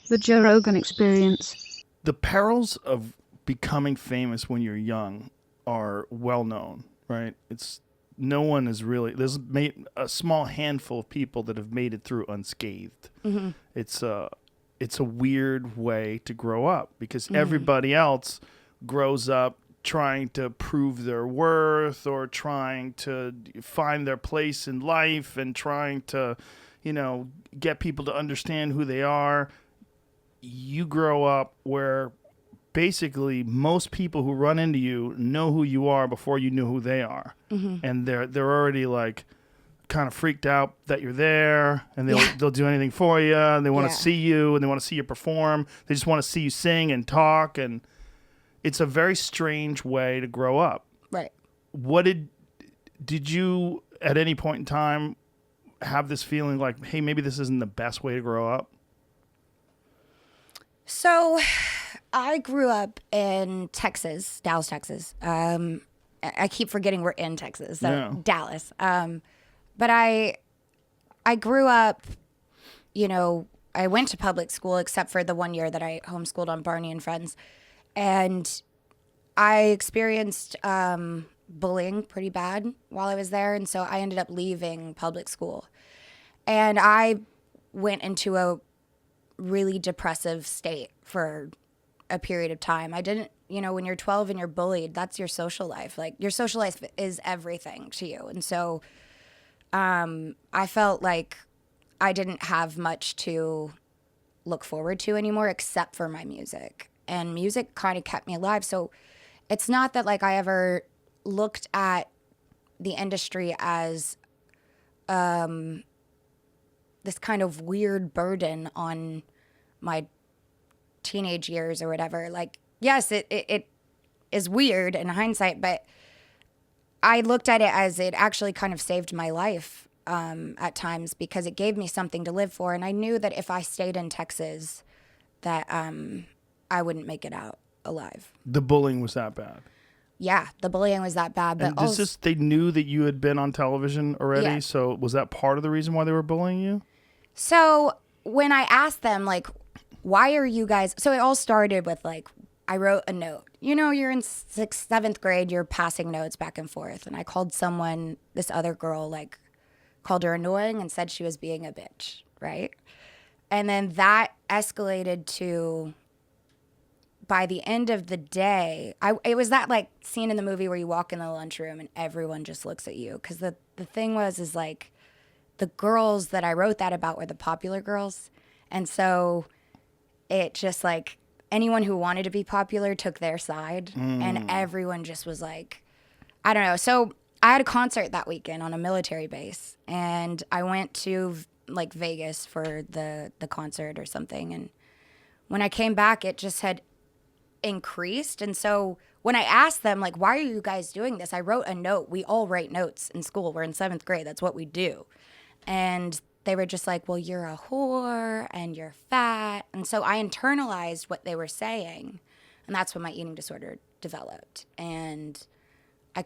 The Joe Rogan Experience. The perils of becoming famous when you're young are well known, right? It's no one is really a small handful of people that have made it through unscathed. Mm-hmm. It's a weird way to grow up because Mm-hmm. everybody else grows up trying to prove their worth or trying to find their place in life and trying to, get people to understand who they are. You grow up where basically most people who run into you know who you are before you know who they are. Mm-hmm. And they're already like kind of freaked out that you're there, and they'll do anything for you, and they want to see you, and they want to see you perform. They just want to see you sing and talk, and it's a very strange way to grow up. Right. What did you at any point in time have this feeling like, hey, maybe this isn't the best way to grow up? So I grew up in Texas, Dallas, Texas. I keep forgetting we're in Texas, so Dallas. But I grew up, I went to public school except for the 1 year that I homeschooled on Barney and Friends. And I experienced bullying pretty bad while I was there. And so I ended up leaving public school. And I went into a really depressive state for a period of time. I didn't, when you're 12 and you're bullied, that's your social life. Like, your social life is everything to you. And so I felt like I didn't have much to look forward to anymore except for my music. And music kind of kept me alive. So it's not that like I ever looked at the industry as this kind of weird burden on my teenage years or whatever. Like, yes, it is weird in hindsight, but I looked at it as it actually kind of saved my life at times because it gave me something to live for. And I knew that if I stayed in Texas, that I wouldn't make it out alive. The bullying was that bad? Yeah, the bullying was that bad. But and they knew that you had been on television already, yeah. So was that part of the reason why they were bullying you? So when I asked them, like, why are you guys... So it all started with, like, I wrote a note. You're in 6th, 7th grade, you're passing notes back and forth. And I called someone, this other girl, like, called her annoying and said she was being a bitch, right? And then that escalated to... By the end of the day, it was that like scene in the movie where you walk in the lunchroom and everyone just looks at you. Because the thing is like the girls that I wrote that about were the popular girls. And so it just like anyone who wanted to be popular took their side. And everyone just was like, I don't know. So I had a concert that weekend on a military base. And I went to like Vegas for the concert or something. And when I came back, it just had increased. And so when I asked them, like, why are you guys doing this? I wrote a note. We all write notes in school. We're in 7th grade. That's what we do. And they were just like, well, you're a whore and you're fat. And so I internalized what they were saying. And that's when my eating disorder developed. And I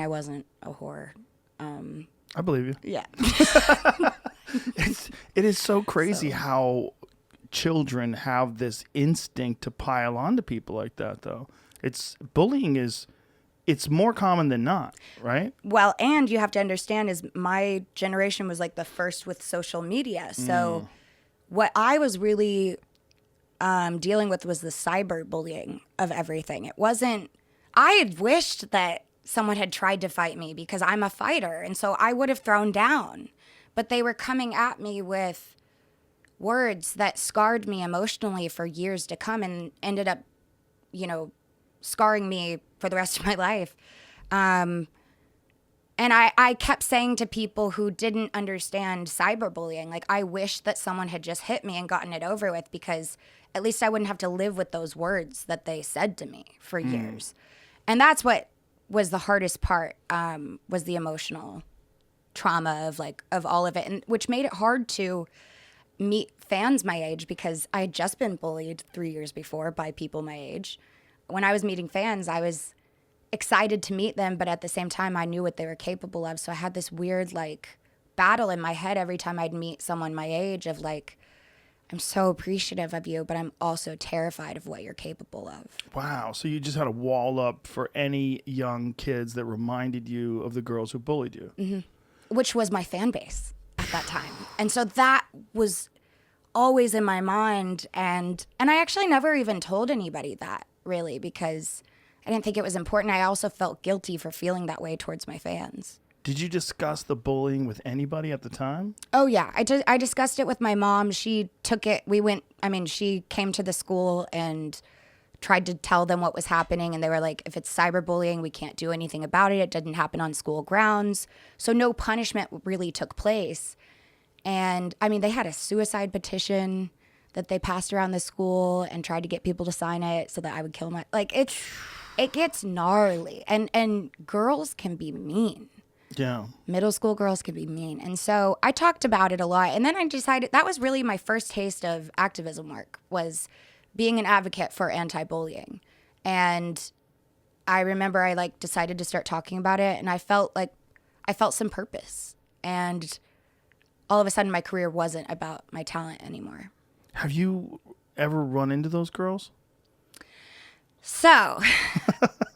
wasn't a whore. I believe you. Yeah. It is so crazy how children have this instinct to pile onto people like that, though. Bullying is more common than not, right? Well, and you have to understand is my generation was like the first with social media. So what I was really dealing with was the cyberbullying of everything. It wasn't, I had wished that someone had tried to fight me because I'm a fighter. And so I would have thrown down, but they were coming at me with words that scarred me emotionally for years to come and ended up, scarring me for the rest of my life. And I kept saying to people who didn't understand cyberbullying, like, I wish that someone had just hit me and gotten it over with because at least I wouldn't have to live with those words that they said to me for years. And that's what was the hardest part, was the emotional trauma of all of it, and which made it hard to meet fans my age because I had just been bullied 3 years before by people my age. When I was meeting fans, I was excited to meet them, but at the same time, I knew what they were capable of. So I had this weird, like, battle in my head every time I'd meet someone my age of, like, I'm so appreciative of you, but I'm also terrified of what you're capable of. Wow. So you just had a wall up for any young kids that reminded you of the girls who bullied you. Which was my fan base at that time. And so that was always in my mind. And I actually never even told anybody that, really, because I didn't think it was important. I also felt guilty for feeling that way towards my fans. Did you discuss the bullying with anybody at the time? Oh, yeah. I discussed it with my mom. She took it. She came to the school and tried to tell them what was happening. And they were like, if it's cyberbullying, we can't do anything about it. It didn't happen on school grounds. So no punishment really took place. And they had a suicide petition that they passed around the school and tried to get people to sign it so that I would kill it gets gnarly. And girls can be mean. Yeah. Middle school girls can be mean. And so I talked about it a lot. And then I decided that was really my first taste of activism work, was being an advocate for anti-bullying. And I remember I decided to start talking about it, and I felt some purpose. And all of a sudden my career wasn't about my talent anymore. Have you ever run into those girls? So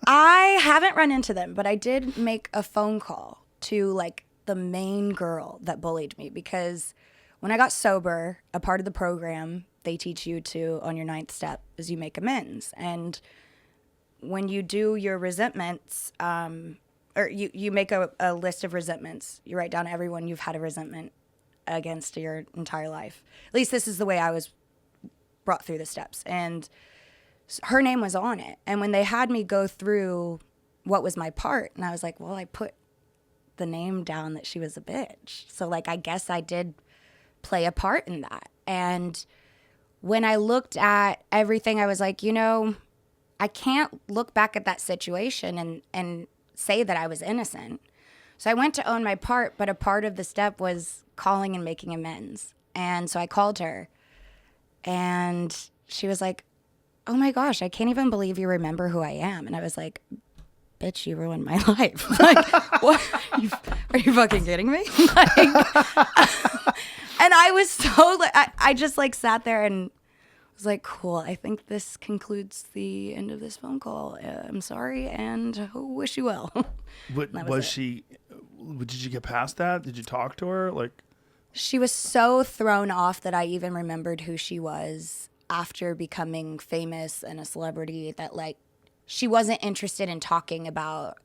I haven't run into them, but I did make a phone call to the main girl that bullied me, because when I got sober, a part of the program they teach you to, on your 9th step, is you make amends. And when you do your resentments, or you make a list of resentments, you write down everyone you've had a resentment against your entire life. At least this is the way I was brought through the steps. And her name was on it. And when they had me go through what was my part, and I was like, well, I put the name down that she was a bitch. So I guess I did play a part in that. And when I looked at everything, I was like, I can't look back at that situation and say that I was innocent. So I went to own my part, but a part of the step was calling and making amends. And so I called her, and she was like, oh my gosh, I can't even believe you remember who I am. And I was like, bitch, you ruined my life. What? Are you fucking kidding me? And I was so, I just sat there and was like, cool, I think this concludes the end of this phone call. I'm sorry, and wish you well. Did you get past that? Did you talk to her? She was so thrown off that I even remembered who she was after becoming famous and a celebrity, that she wasn't interested in talking about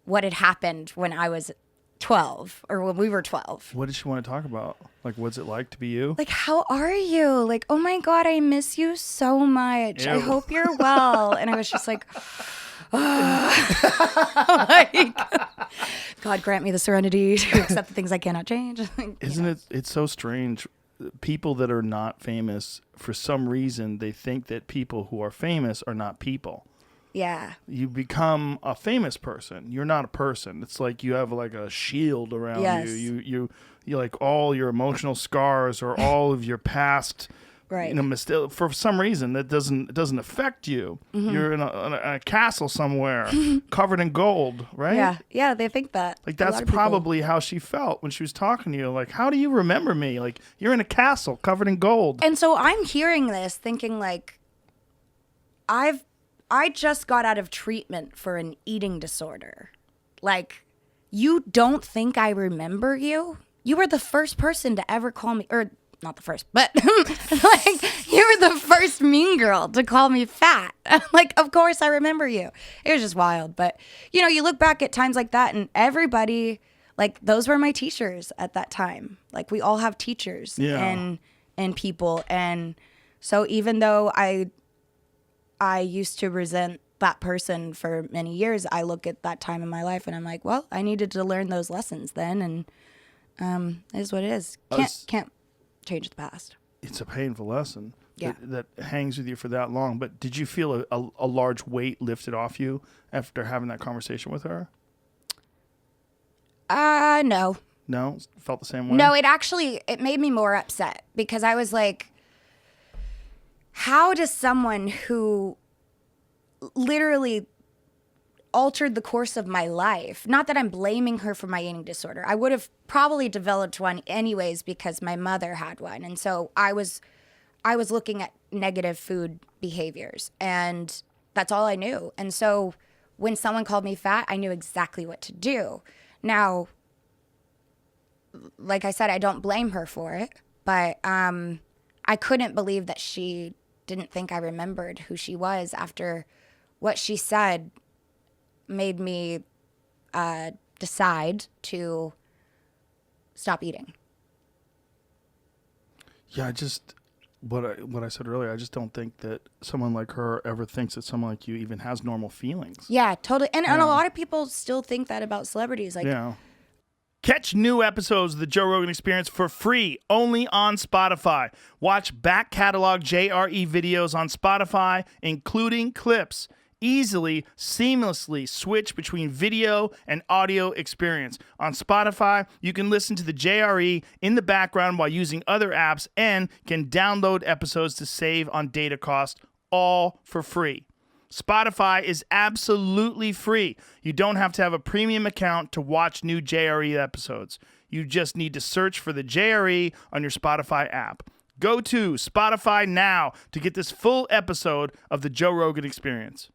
what had happened when I was 12, or when we were 12. What did she want to talk about? What's it like to be you? How are you? Oh my God, I miss you so much. Ew. I hope you're well. And I was just God grant me the serenity to accept the things I cannot change. Isn't it? It's so strange. People that are not famous, for some reason, they think that people who are famous are not people. Yeah. You become a famous person. You're not a person. It's like you have a shield around you. You all your emotional scars or all of your past. Right. For some reason that doesn't affect you. Mm-hmm. You're in a castle somewhere, covered in gold, right? Yeah. Yeah. They think that. That's probably how she felt when she was talking to you. How do you remember me? You're in a castle covered in gold. And so I'm hearing this, thinking I just got out of treatment for an eating disorder. You don't think I remember you? You were the first person to ever call me, or not the first, but you were the first mean girl to call me fat. Of course I remember you. It was just wild. But, you look back at times like that, and everybody, those were my teachers at that time. We all have teachers and people. And so even though I used to resent that person for many years, I look at that time in my life and I'm like, well, I needed to learn those lessons then, and it is what it is. Can't change the past. It's a painful lesson. Yeah. That hangs with you for that long. But did you feel a large weight lifted off you after having that conversation with her? No. No? Felt the same way? No, it made me more upset, because I was like, how does someone who literally altered the course of my life, not that I'm blaming her for my eating disorder, I would have probably developed one anyways because my mother had one. And so I was I was looking at negative food behaviors, and that's all I knew. And so when someone called me fat, I knew exactly what to do. Now, like I said, I don't blame her for it, but I couldn't believe that she didn't think I remembered who she was after what she said made me decide to stop eating. Yeah, what I said earlier, I just don't think that someone like her ever thinks that someone like you even has normal feelings. Yeah, totally. And a lot of people still think that about celebrities. Like, Yeah. Catch new episodes of The Joe Rogan Experience for free only on Spotify. Watch back catalog JRE videos on Spotify, including clips. Easily, seamlessly switch between video and audio experience. On Spotify, you can listen to the JRE in the background while using other apps and can download episodes to save on data cost, all for free. Spotify is absolutely free. You don't have to have a premium account to watch new JRE episodes. You just need to search for the JRE on your Spotify app. Go to Spotify now to get this full episode of The Joe Rogan Experience.